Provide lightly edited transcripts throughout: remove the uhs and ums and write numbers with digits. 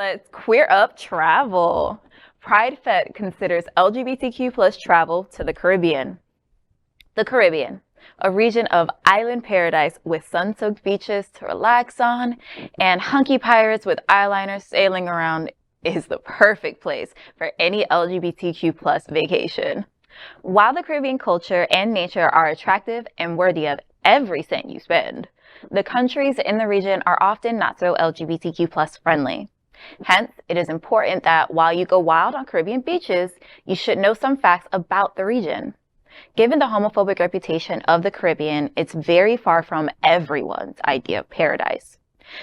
Let's queer up travel. PrideFête considers LGBTQ plus travel to the Caribbean. The Caribbean, a region of island paradise with sun-soaked beaches to relax on and hunky pirates with eyeliner sailing around, is the perfect place for any LGBTQ plus vacation. While the Caribbean culture and nature are attractive and worthy of every cent you spend, the countries in the region are often not so LGBTQ plus friendly. Hence, it is important that while you go wild on Caribbean beaches, you should know some facts about the region. Given the homophobic reputation of the Caribbean, it's very far from everyone's idea of paradise.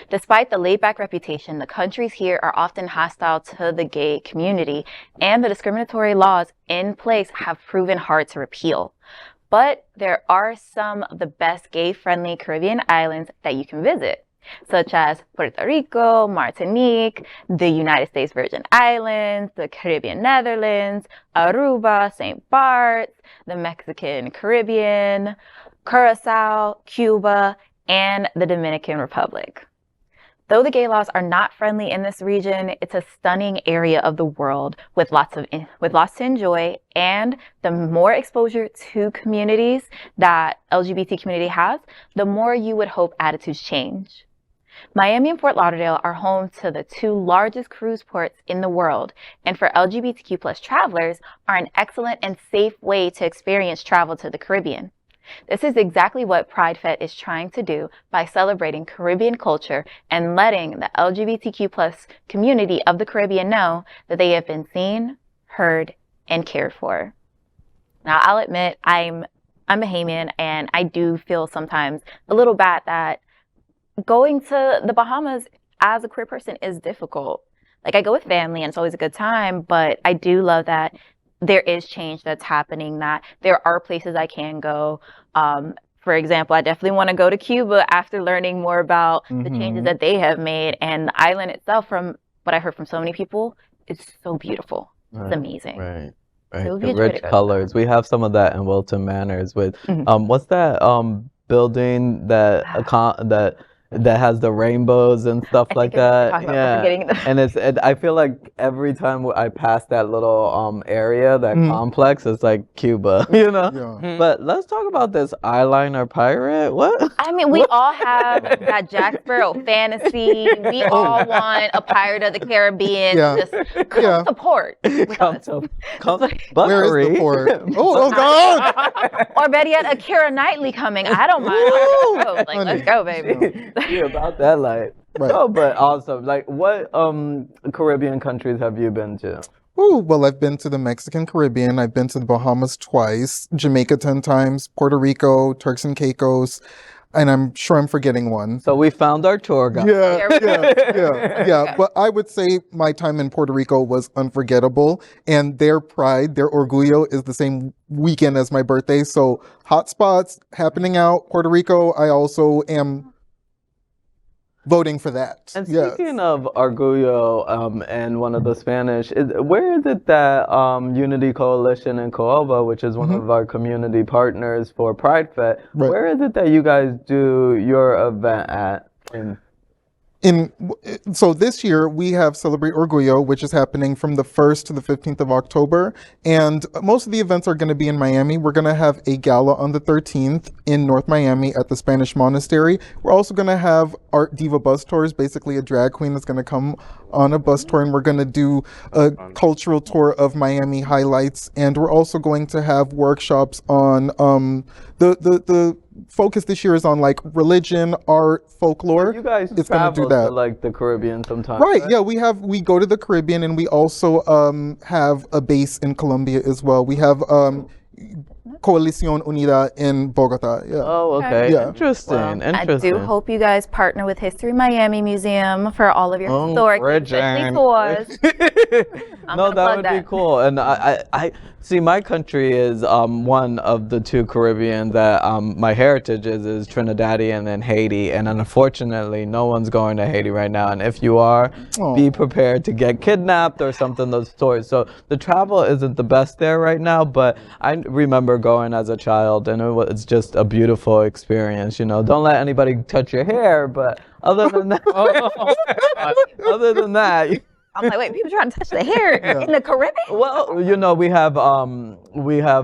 Despite the laid-back reputation, the countries here are often hostile to the gay community, and the discriminatory laws in place have proven hard to repeal. But there are some of the best gay-friendly Caribbean islands that you can visit, such as Puerto Rico, Martinique, the United States Virgin Islands, the Caribbean Netherlands, Aruba, St. Bart's, the Mexican Caribbean, Curacao, Cuba, and the Dominican Republic. Though the gay laws are not friendly in this region, it's a stunning area of the world with lots to enjoy, and the more exposure to communities that LGBT community has, the more you would hope attitudes change. Miami and Fort Lauderdale are home to the two largest cruise ports in the world, and for LGBTQ plus travelers are an excellent and safe way to experience travel to the Caribbean. This is exactly what PrideFête is trying to do by celebrating Caribbean culture and letting the LGBTQ plus community of the Caribbean know that they have been seen, heard, and cared for. Now, I'll admit I'm a Bahamian, and I do feel sometimes a little bad that going to the Bahamas as a queer person is difficult. Like, I go with family and it's always a good time, but I do love that there is change that's happening, that there are places I can go. For example, I definitely want to go to Cuba after learning more about the changes that they have made. And the island itself, from what I heard from so many people, is so beautiful. It's amazing. Right. So The rich colors. We have some of that in Wilton Manors with, what's that building that has the rainbows and stuff like that. And I feel like every time I pass that little area, that complex, it's like Cuba, you know? Yeah. But let's talk about this eyeliner pirate. What? I mean, we all have that Jack Sparrow fantasy. We all want a Pirate of the Caribbean. Just come support. Come Where is the port? oh God! Or better yet, a Keira Knightley coming. I don't mind. Let's go, baby. Yeah, about that light. Right. Oh, but awesome. Like, what Caribbean countries have you been to? Oh, well, I've been to the Mexican Caribbean. I've been to the Bahamas twice, Jamaica 10 times, Puerto Rico, Turks and Caicos, and I'm sure I'm forgetting one. So we found our tour guide. Yeah. But I would say my time in Puerto Rico was unforgettable, and their pride, their orgullo, is the same weekend as my birthday. So hot spots happening out, Puerto Rico. I also am voting for that. And speaking of Orgullo and one of the Spanish, where is it that Unity Coalition in Coelba, which is one of our community partners for PrideFête, where is it that you guys do your event at? So this year we have Celebrate Orgullo, which is happening from the 1st to the 15th of October. And most of the events are going to be in Miami. We're going to have a gala on the 13th in North Miami at the Spanish Monastery. We're also going to have Art Diva bus tours. Basically, a drag queen is going to come on a bus tour, and we're going to do a cultural tour of Miami highlights. And we're also going to have workshops on the focus this year is on like religion, art, folklore. You guys travel to like the Caribbean sometimes, right? Yeah, we go to the Caribbean, and we also have a base in Colombia as well. We have Coalición Unida in Bogota. Yeah. Oh, okay. Yeah. Interesting. I do hope you guys partner with History Miami Museum for all of your historic, especially tours. No, that would be cool. And I see, my country is one of the two Caribbean that my heritage is Trinidadian and Haiti. And unfortunately, no one's going to Haiti right now. And if you are, be prepared to get kidnapped or something of those stories. So the travel isn't the best there right now. But I remember going as a child, and it's just a beautiful experience. You know, don't let anybody touch your hair, but other than that, other than that. I'm like, wait, people trying to touch the hair in the Caribbean? Well, you know, we have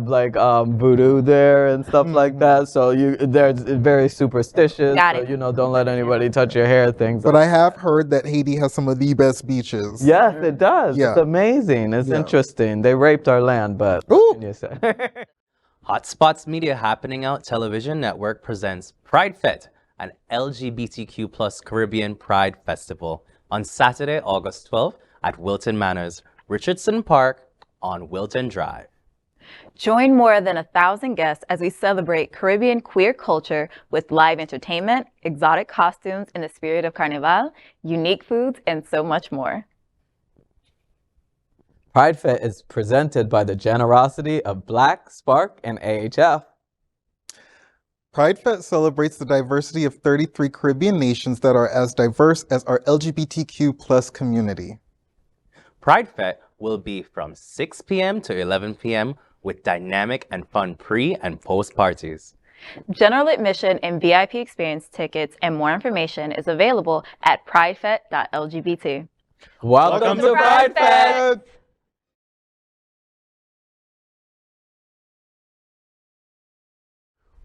like voodoo there and stuff like that. So they're very superstitious. Got it. So, you know, don't let anybody touch your hair, things. But I have heard that Haiti has some of the best beaches. Yes, it does. Yeah. It's amazing. It's interesting. They raped our land, but what can you say? Hotspots Media Happening Out Television Network presents PrideFête, an LGBTQ plus Caribbean Pride Festival, on Saturday, August 12th at Wilton Manors, Richardson Park on Wilton Drive. Join more than 1,000 guests as we celebrate Caribbean queer culture with live entertainment, exotic costumes in the spirit of Carnival, unique foods, and so much more. PrideFête is presented by the generosity of Black, Spark, and AHF. PrideFête celebrates the diversity of 33 Caribbean nations that are as diverse as our LGBTQ plus community. PrideFête will be from 6 p.m. to 11 p.m. with dynamic and fun pre- and post-parties. General admission and VIP experience tickets and more information is available at pridefete.lgbt. Welcome to PrideFête!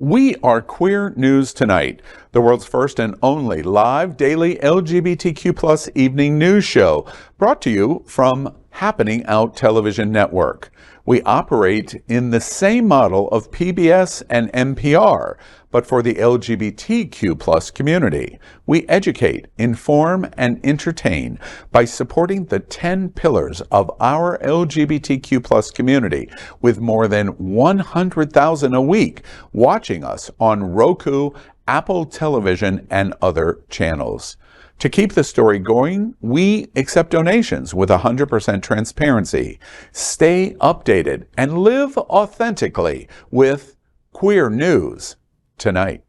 We are Queer News Tonight, the world's first and only live daily LGBTQ plus evening news show, brought to you from Happening Out Television Network. We operate in the same model of PBS and NPR, but for the LGBTQ plus community. We educate, inform, and entertain by supporting the 10 pillars of our LGBTQ plus community, with more than 100,000 a week watching us on Roku, Apple Television, and other channels. To keep the story going, we accept donations with 100% transparency. Stay updated and live authentically with Queer News Tonight.